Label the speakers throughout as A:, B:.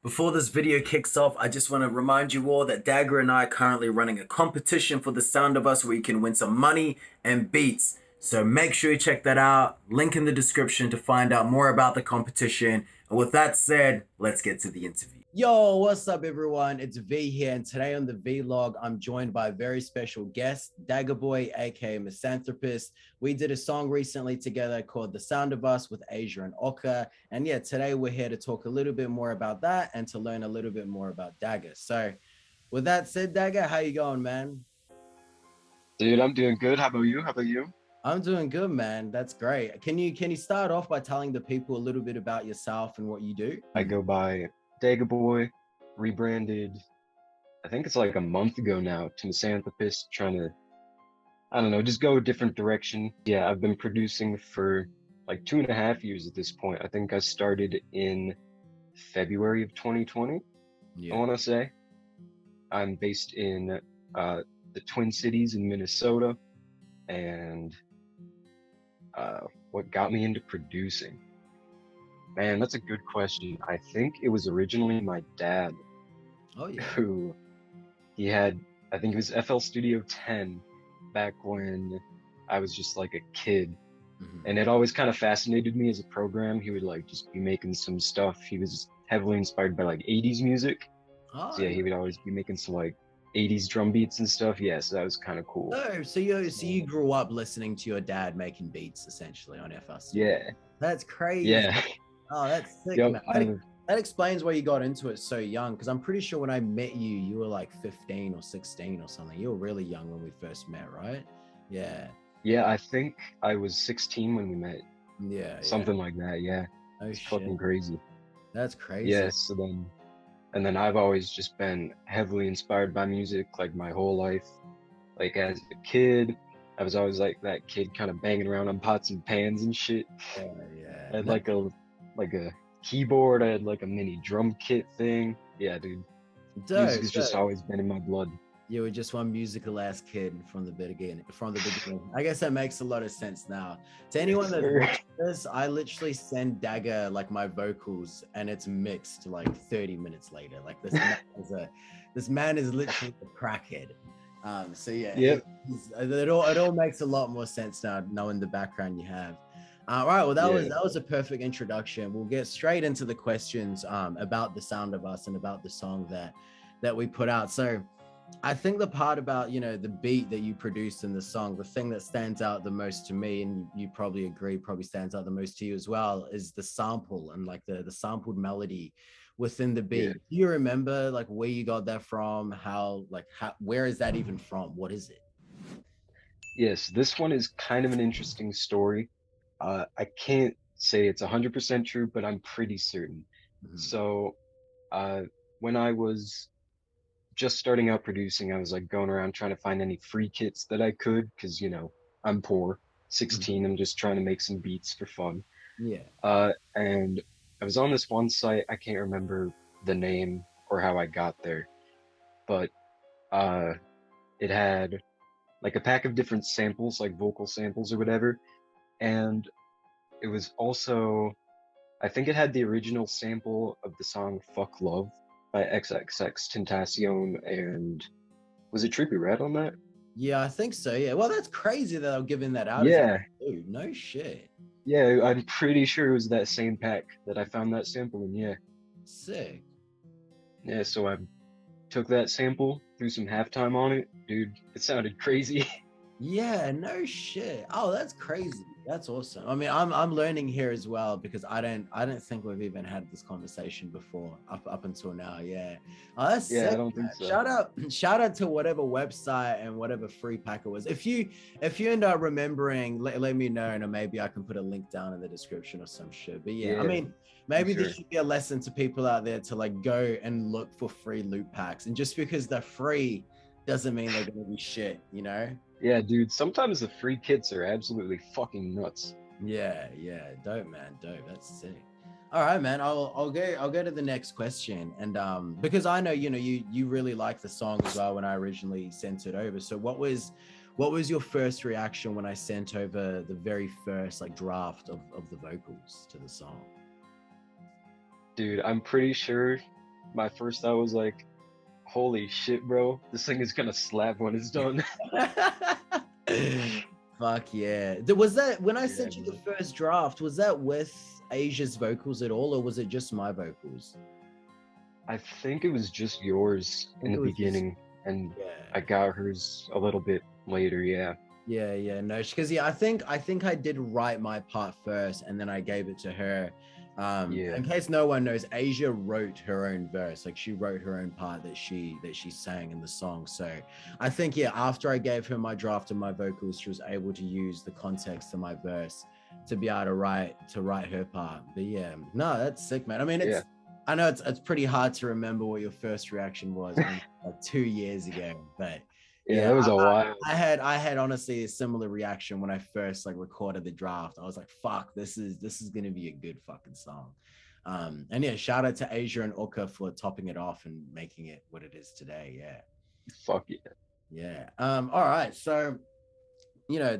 A: Before this video kicks off, I just want to remind you all that Dagger and I are currently running a competition for the sound of us where you can win some money and beats. So make sure you check that out. Link in the description to find out more about the competition. And with that said, let's get to the interview. Yo, what's up, everyone? It's V here, and today on the Vlog, I'm joined by a very special guest, Dagga Boy AKA Misanthropist. We did a song recently together called The Sound of Us with Asia and Oka. And yeah, today we're here to talk a little bit more about that and to learn a little bit more about Dagga. So with that said, Dagga, how you going, man?
B: Dude, I'm doing good. How about you? How about you?
A: I'm doing good, man. That's great. Can you start off by telling the people a little bit about yourself and what you do?
B: I go by Dagga Boy, rebranded, I think it's like a month ago now to Misanthropist, trying to, I don't know, just go a different direction. Yeah, I've been producing for like 2.5 years at this point. I think I started in February of 2020, I
A: Yeah.
B: want to say. I'm based in the Twin Cities in Minnesota, and what got me into producing? Man, that's a good question. I think it was originally my dad
A: Oh yeah.
B: who he had, I think it was FL Studio 10 back when I was just like a kid.
A: Mhm.
B: And it always kind of fascinated me as a program. He would like just be making some stuff. He was heavily inspired by like 80s music. So
A: Oh,
B: yeah, he would always be making some like 80s drum beats and stuff. Yeah, so that was kind of cool.
A: oh, so you
B: So
A: grew up listening to your dad making beats essentially on FR Studio.
B: yeah,
A: That's crazy.
B: yeah.
A: Oh, that's sick,
B: Yep,
A: man.
B: I've
A: That explains why you got into it so young. Because I'm pretty sure when I met you, you were like 15 or 16 or something. You were really young when we first met, right? Yeah,
B: yeah, I think I was 16 when we met.
A: yeah, yeah.
B: Something like that, yeah.
A: Oh
B: It's
A: shit,
B: fucking crazy.
A: that's crazy.
B: Yeah, so then and then I've always just been heavily inspired by music like my whole life. Like as a kid, I was always like that kid kind of banging around on pots and pans and shit.
A: Yeah, yeah.
B: I had
A: No,
B: like a keyboard, I had like a mini drum kit thing. Yeah, dude. Music
A: dope,
B: has just
A: dope.
B: always been in my blood.
A: You were just one musical ass kid from the beginning. From the beginning, I guess that makes a lot of sense now. To anyone
B: Yes,
A: that's
B: sir.
A: watching this, I literally send Dagger like my vocals, and it's mixed like 30 minutes later. Like this man is literally a crackhead. So yeah,
B: Yep.
A: it all makes a lot more sense now, knowing the background you have. All right, well
B: Yeah.
A: that was a perfect introduction. We'll get straight into the questions about the sound of us and about the song that we put out. So I think the part about, the beat that you produced in the song, the thing that stands out the most to me, and you probably agree, probably stands out the most to you as well, is the sample and like the sampled melody within the
B: Yeah.
A: beat. Do you remember like where you got that from? Where is that even from? What is it?
B: Yes, this one is kind of an interesting story. I can't say it's 100% true, but I'm pretty certain.
A: Mhm.
B: So, uh, when I was just starting out producing, I was like going around trying to find any free kits that I could, because, I'm poor,
A: Mhm.
B: 16, I'm just trying to make some beats for fun.
A: Yeah.
B: And I was on this one site, I can't remember the name or how I got there, but uh, it had like a pack of different samples, like vocal samples or whatever. And it was also, I think it had the original sample of the song Fuck Love by XXX and was it Trippie Red on that?
A: Yeah, I think so. Yeah. Well, that's crazy that I'm giving that out as
B: Yeah,
A: dude. No shit.
B: yeah, I'm pretty sure it was that same pack that I found that sample in. Yeah,
A: Sick.
B: yeah, so I took that sample, threw some halftime on it. Dude, it sounded crazy.
A: Yeah, no shit. Oh, that's crazy. That's awesome. I mean, I'm learning here as well because I don't think we've even had this conversation before up until now. Yeah. Oh, that's
B: Yeah, I
A: sick,
B: don't think
A: man.
B: so.
A: Shout out to whatever website and whatever free pack it was. If you end up remembering, let me know, and maybe I can put a link down in the description or some shit. But yeah, I
B: Yeah,
A: mean,
B: for
A: maybe this
B: sure.
A: should be a lesson to people out there to like go and look for free loot packs. And just because they're free doesn't mean they're gonna be shit, you know?
B: Yeah, dude, sometimes the free kits are absolutely fucking nuts.
A: Yeah, yeah, dope, man, dope. That's sick. All right, man. I'll go to the next question, and because I know you really like the song as well when I originally sent it over. So what was your first reaction when I sent over the very first like draft of the vocals to the song?
B: Dude, I'm pretty sure my first thought was like, holy shit, bro, this thing is gonna slap when it's done.
A: Fuck yeah. Was that when I
B: Yeah,
A: sent you the
B: man.
A: first draft, was that with Asia's vocals at all, or was it just my vocals?
B: I think it was just yours
A: I
B: in
A: think
B: the
A: it was just,
B: beginning, and I
A: yeah.
B: got hers a little bit later. Yeah,
A: Yeah, no, because yeah, I think I did write my part first, and then I gave it to her.
B: yeah,
A: In case no one knows, Asia wrote her own verse, like she wrote her own part that she sang in the song. So I think yeah, after I gave her my draft and my vocals, she was able to use the context of my verse to be able to write her part. But yeah, no, that's sick, man. I mean,
B: yeah,
A: I know it's pretty hard to remember what your first reaction was only like 2 years ago, but
B: yeah.
A: yeah,
B: That was a while.
A: I had honestly a similar reaction when I first like recorded the draft. I was like, fuck, this is gonna be a good fucking song. And yeah, shout out to Asia and Uka for topping it off and making it what it is today. Yeah.
B: Fuck yeah.
A: Yeah. All right. So,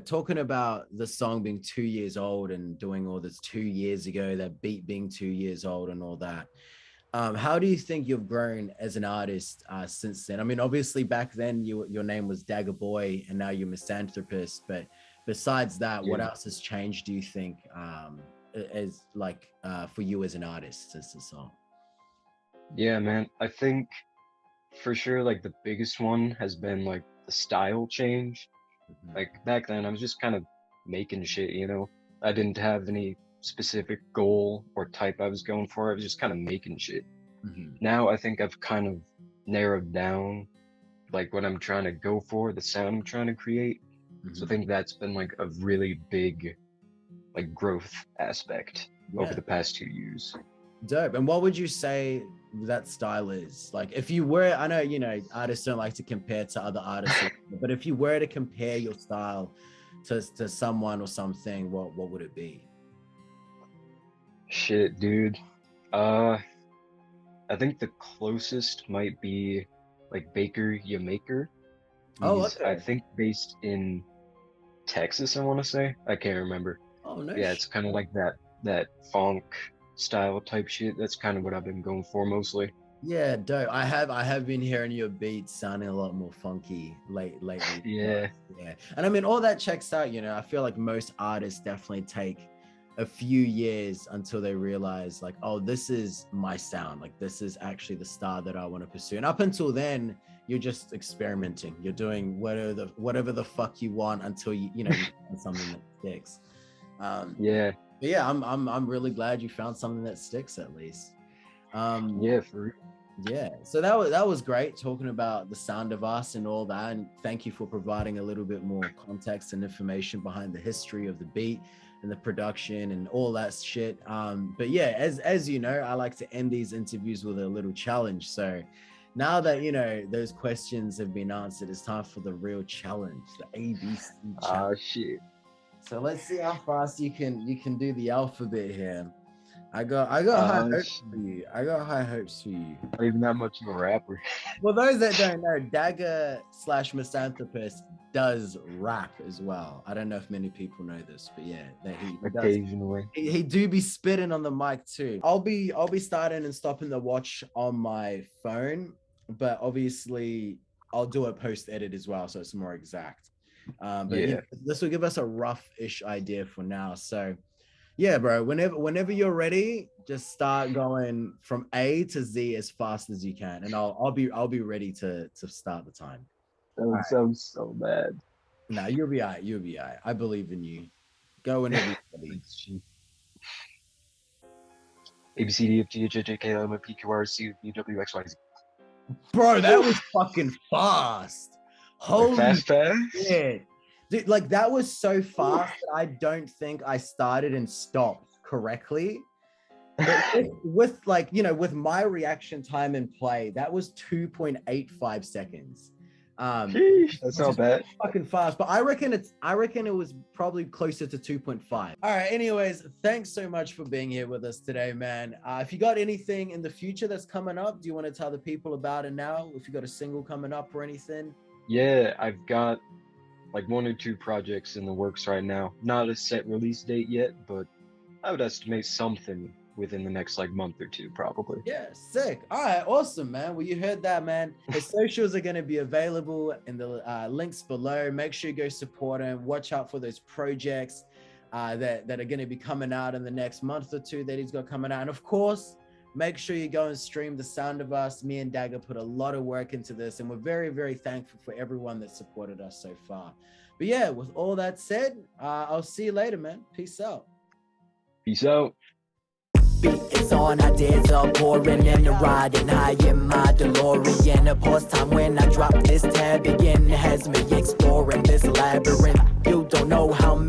A: talking about the song being 2 years old and doing all this 2 years ago, that beat being 2 years old and all that. How do you think you've grown as an artist since then? I mean, obviously back then your name was Dagga Boy, and now you're Misanthropist. But besides that, what
B: Yeah,
A: else has changed? Do you think as like for you as an artist since the song?
B: yeah, man. I think for sure, like the biggest one has been like the style change.
A: Mhm,
B: Like back then, I was just kind of making shit, you know. I didn't have any specific goal or type I was going for. I was just kind of making shit.
A: mhm,
B: Now I think I've kind of narrowed down like what I'm trying to go for, the sound I'm trying to create. So I
A: mhm.
B: think that's been like a really big like growth aspect over
A: Yeah,
B: the past 2 years.
A: dope. And what would you say that style is? Like, if you were, I know artists don't like to compare to other artists, but if you were to compare your style to someone or something, what would it be?
B: Shit, dude. Uh, I think the closest might be like Baker Yamaker.
A: Oh,
B: He's, I
A: okay.
B: think, based in Texas, I want to say. I can't remember.
A: Oh, no.
B: Yeah, it's kind of like that funk style type shit. That's kind of what I've been going for mostly.
A: Yeah, dope. I have been hearing your beats sounding a lot more funky lately.
B: Yeah,
A: Yeah. And I mean all that checks out, I feel like most artists definitely take a few years until they realize like, oh, this is my sound. Like this is actually the style that I want to pursue. And up until then, you're just experimenting. You're doing whatever the fuck you want until you find something that sticks. Um,
B: yeah,
A: but yeah, I'm really glad you found something that sticks at least. Um,
B: yeah, for real.
A: yeah, so that was great talking about the sound of us and all that. And thank you for providing a little bit more context and information behind the history of the beat and the production and all that shit. But yeah, as you know, I like to end these interviews with a little challenge. So now that those questions have been answered, it's time for the real challenge, the ABC challenge.
B: Ah, shit.
A: So let's see how fast you can do the alphabet here. I got high
B: Ah,
A: hopes for
B: shit.
A: you. I got high hopes for you.
B: Not even that much of a rapper.
A: Well, those that don't know, Dagga slash Misanthropist does rap as well. I don't know if many people know this, but yeah, that he does.
B: Occasionally.
A: He do be spitting on the mic too. I'll be starting and stopping the watch on my phone, but obviously I'll do a post edit as well, so it's more exact. But
B: Yeah.
A: this will give us a rough-ish idea for now. So yeah, bro. Whenever you're ready, just start going from A to Z as fast as you can, and I'll be ready to start the time. All
B: That
A: right.
B: sounds so bad.
A: Now you'll be all right. You'll be all right. I believe in you. Go whenever you're ready.
B: Thanks, Chief. A B C D F G H I J K L M N P Q R S T U V W X Y Z.
A: Bro, that
B: Whew.
A: was fucking fast.
B: Like
A: Holy
B: fast.
A: shit. Dude, like that was so
B: Whew.
A: fast that I don't think I started and stopped correctly. But with like, with my reaction time and play, that was 2.85 seconds.
B: Sheesh, that's
A: Which
B: not
A: is
B: bad.
A: fucking fast, but I reckon it was probably closer to 2.5. All right, anyways, thanks so much for being here with us today, man. If you got anything in the future that's coming up, do you want to tell the people about it now? If you got a single coming up or anything?
B: Yeah, I've got like one or two projects in the works right now. Not a set release date yet, but I would estimate something within the next like month or two, probably.
A: Yeah, sick. All right, awesome, man. Well, you heard that, man. His socials are going to be available in the links below. Make sure you go support him. Watch out for those projects that are going to be coming out in the next month or two that he's got coming out. And of course, make sure you go and stream The Sound of Us. Me and Dagga put a lot of work into this, and we're very, very thankful for everyone that supported us so far. But yeah, with all that said, I'll see you later, man. Peace out.
B: Peace out.
C: Beat is on, ideas are pouring and riding high in my DeLorean. A pause time when I drop this tab again has me exploring this labyrinth. You don't know how many